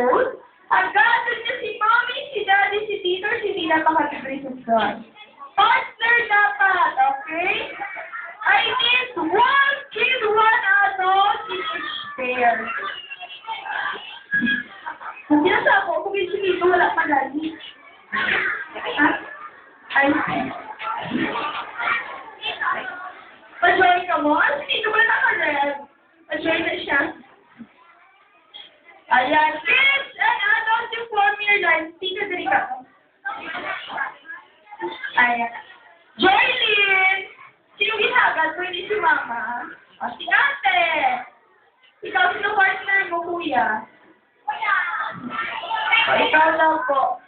close. Agad niya si Mommy, si Daddy, si Tito, si Tita, pakatibrisasyon. Partner dapat, okay? I need one kid, one adult in each pair. Hindi na sa ako, kung si Tito, wala pa lagi. Ha? Ay, pa-join ka mo? Si Tito ba naka-red? Pa-join na siya. Ayan, kids and adults, you form your line. Tito, dali ka. Ayan. Joylyn! Sino ginagad ko? Hindi si Mama. O, si Ate. Ikaw, sino partner mo, Kuya? Kuya! Ikaw lang po.